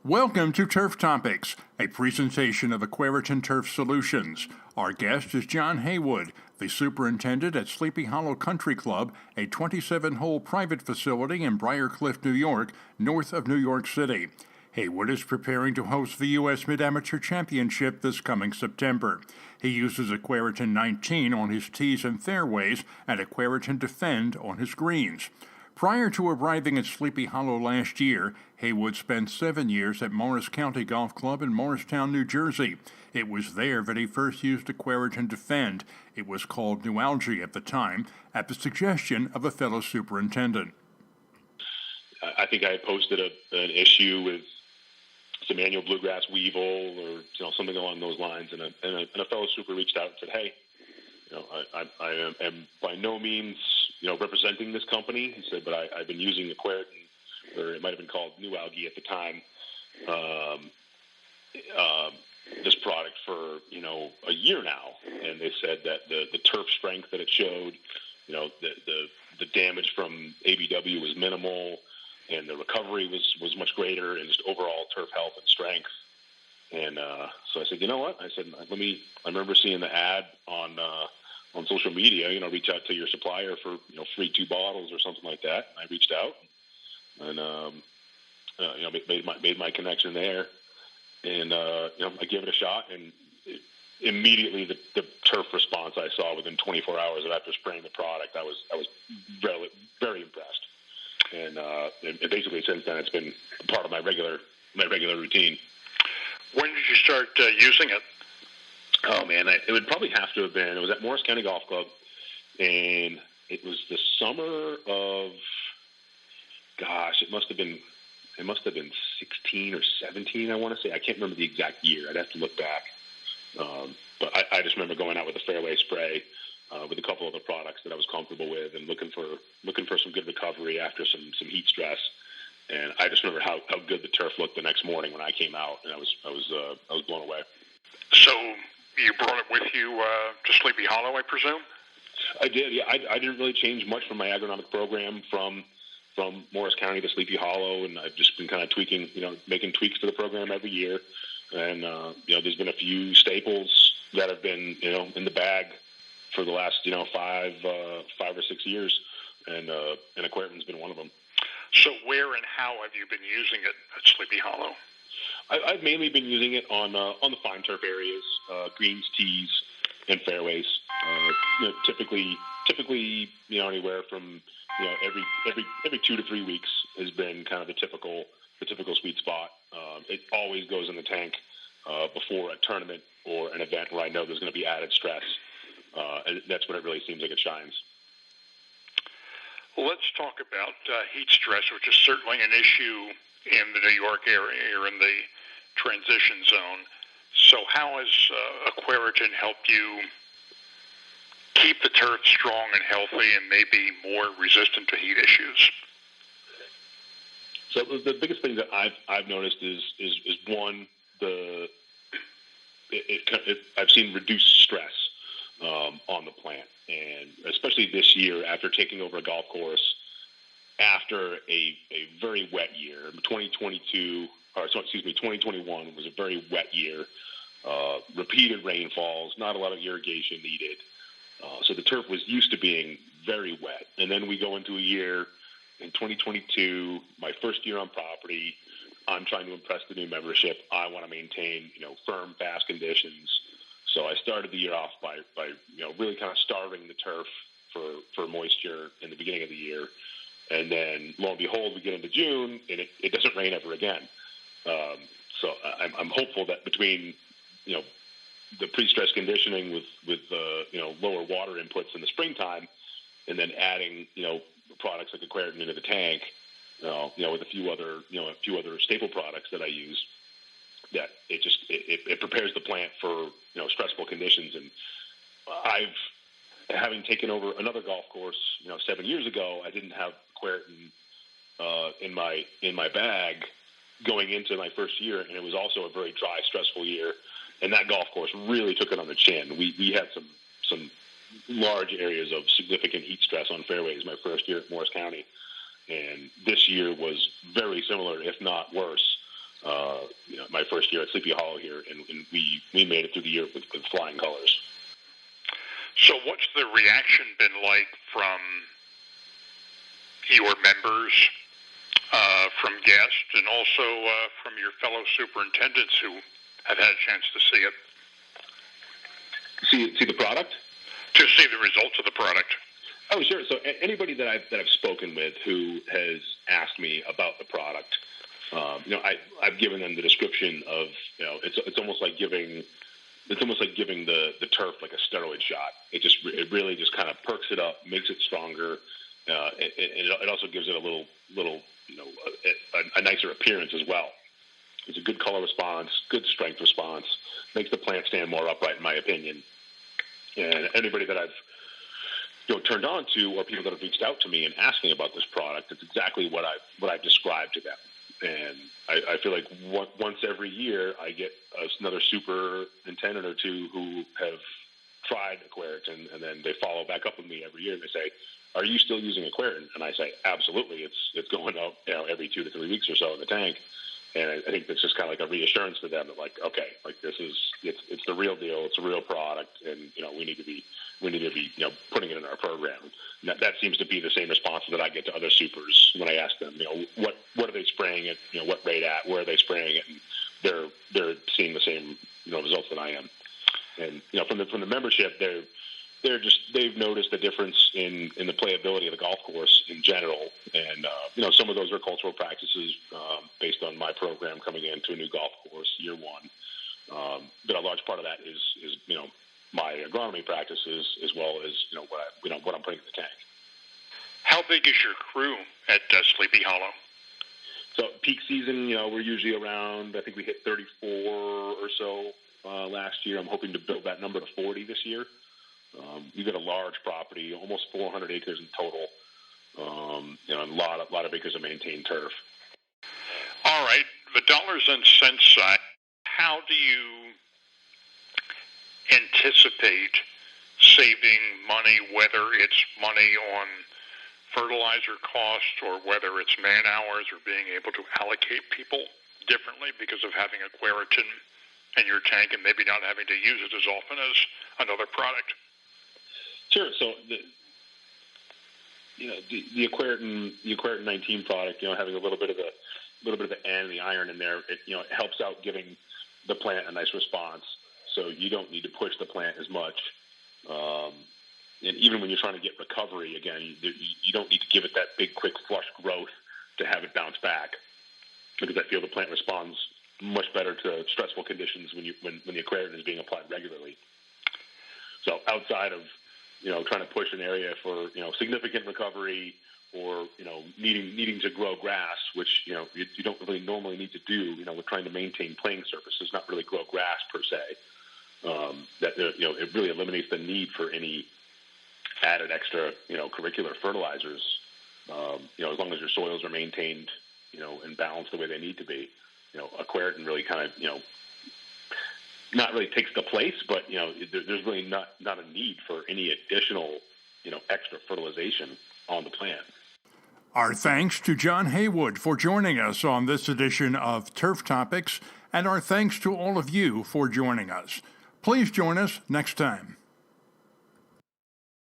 Welcome to Turf Topics, a presentation of Aquaritin Turf Solutions. Our guest is Jon Heywood, the superintendent at Sleepy Hollow Country Club, a 27-hole private facility in Briarcliff, New York, north of New York City. Heywood is preparing to host the U.S. Mid-Amateur Championship this coming September. He uses Aquaritin 19 on his tees and fairways and Aquaritin Defend on his greens. Prior to arriving at Sleepy Hollow last year, Heywood spent 7 years at Morris County Golf Club in Morristown, New Jersey. It was there that he first used Aquaritin Defend. It was called Neuralgia at the time, at the suggestion of a fellow superintendent. I think I had posted an issue with some annual bluegrass weevil or something along those lines, and a fellow super reached out and said, "Hey, I am by no means representing this company," he said, "but I've been using Aquaritin, or it might have been called Neuralgia at the time, this product for a year now, and they said that the turf strength that it showed, the damage from ABW was minimal, and the recovery was much greater, and just overall turf health and strength." And so I said, "You know what?" I said, I remember seeing the ad on social media, reach out to your supplier for, free 2 bottles or something like that. And I reached out and, made my connection there. And, I gave it a shot, and immediately the turf response I saw within 24 hours after spraying the product, I was very, very impressed. And basically since then it's been part of my regular routine. When did you start using it? Oh man, it would probably have to have been. It was at Morris County Golf Club, and it was the summer of, it must have been 16 or 17. I want to say. I can't remember the exact year. I'd have to look back. But I just remember going out with a fairway spray with a couple other products that I was comfortable with, and looking for some good recovery after some heat stress. And I just remember how good the turf looked the next morning when I came out, and I was blown away. So you brought it with you to Sleepy Hollow, I presume? I did, yeah. I didn't really change much from my agronomic program from Morris County to Sleepy Hollow, and I've just been kind of tweaking, making tweaks to the program every year. And, there's been a few staples that have been, in the bag for the last, 5 or 6 years, and Aquaritin's been one of them. So where and how have you been using it at Sleepy Hollow? I've mainly been using it on the fine turf areas, greens, tees, and fairways. Typically, anywhere from every 2 to 3 weeks has been kind of the typical sweet spot. It always goes in the tank before a tournament or an event where I know there's going to be added stress, and that's when it really seems like it shines. Well, let's talk about heat stress, which is certainly an issue in the New York area or in the transition zone. So how has Aquaritin helped you keep the turf strong and healthy and maybe more resistant to heat issues? So the biggest thing that I've noticed is one, I've seen reduced stress on the plant, and especially this year after taking over a golf course after a very wet year. 2021 was a very wet year. Repeated rainfalls, not a lot of irrigation needed. So the turf was used to being very wet. And then we go into a year in 2022, my first year on property. I'm trying to impress the new membership. I want to maintain, firm, fast conditions. So I started the year off by really kind of starving the turf for moisture in the beginning of the year. And then, lo and behold, we get into June, and it doesn't rain ever again. So I'm hopeful that between, the pre-stress conditioning with lower water inputs in the springtime, and then adding, products like Aquaritin into the tank, with a few other staple products that I use, that it prepares the plant for, stressful conditions. And having taken over another golf course, 7 years ago, I didn't have Aquaritin in my bag going into my first year, and it was also a very dry, stressful year. And that golf course really took it on the chin. We had some large areas of significant heat stress on fairways my first year at Morris County, and this year was very similar, if not worse. my first year at Sleepy Hollow here, and we made it through the year with flying colors. So what's the reaction been like from your members, from guests, and also from your fellow superintendents who have had a chance to see it? See the product? To see the results of the product. Oh, sure. So anybody that I've spoken with who has asked me about the product, I've given them the description of, it's almost like giving the turf like a steroid shot. It really just kind of perks it up, makes it stronger. It also gives it a little a nicer appearance as well. It's a good color response, good strength response, makes the plant stand more upright, in my opinion. And anybody that I've turned on to, or people that have reached out to me and asking about this product, it's exactly what I've described to them. And I feel like once every year I get another superintendent or two who have tried Aquaritin, and then they follow back up with me every year and they say, "Are you still using Aquaritin?" And I say, "Absolutely. It's going up every 2 to 3 weeks or so in the tank." And I think that's just kind of like a reassurance to them that, like, okay, like it's the real deal. It's a real product, and we need to be putting it in our program. And that seems to be the same response that I get to other supers when I ask them, what are they spraying it? What rate at? Where are they spraying it? And they're seeing the same results that I am. And from the membership, they've noticed the difference in the playability of the golf course in general, and some of those are cultural practices based on my program coming into a new golf course year one. But a large part of that is my agronomy practices, as well as what I'm putting in the tank. How big is your crew at Sleepy Hollow? So peak season, we're usually around, I think we hit 34 or so last year. I'm hoping to build that number to 40 this year. We've got a large property, almost 400 acres in total, and a lot of acres of maintained turf. All right, the dollars and cents side, how do you anticipate saving money, whether it's money on fertilizer costs or whether it's man hours or being able to allocate people differently because of having Aquaritin in your tank and maybe not having to use it as often as another product? Sure. So the Aquaritin 19 product, having a little bit of the N and the iron in there, it helps out giving the plant a nice response. So you don't need to push the plant as much. And even when you're trying to get recovery, again, you don't need to give it that big, quick, flush growth to have it bounce back, because I feel the plant responds much better to stressful conditions when the Aquaritin is being applied regularly. So outside of trying to push an area for significant recovery, or needing to grow grass, which you don't really normally need to do. We're trying to maintain playing surfaces, not really grow grass per se. It really eliminates the need for any added extra curricular fertilizers. As long as your soils are maintained and balanced the way they need to be. Aquaritin really kind of not really takes the place, but there's really not a need for any additional extra fertilization on the plant. Our thanks to Jon Heywood for joining us on this edition of Turf Topics, and our thanks to all of you for joining us. Please join us next time.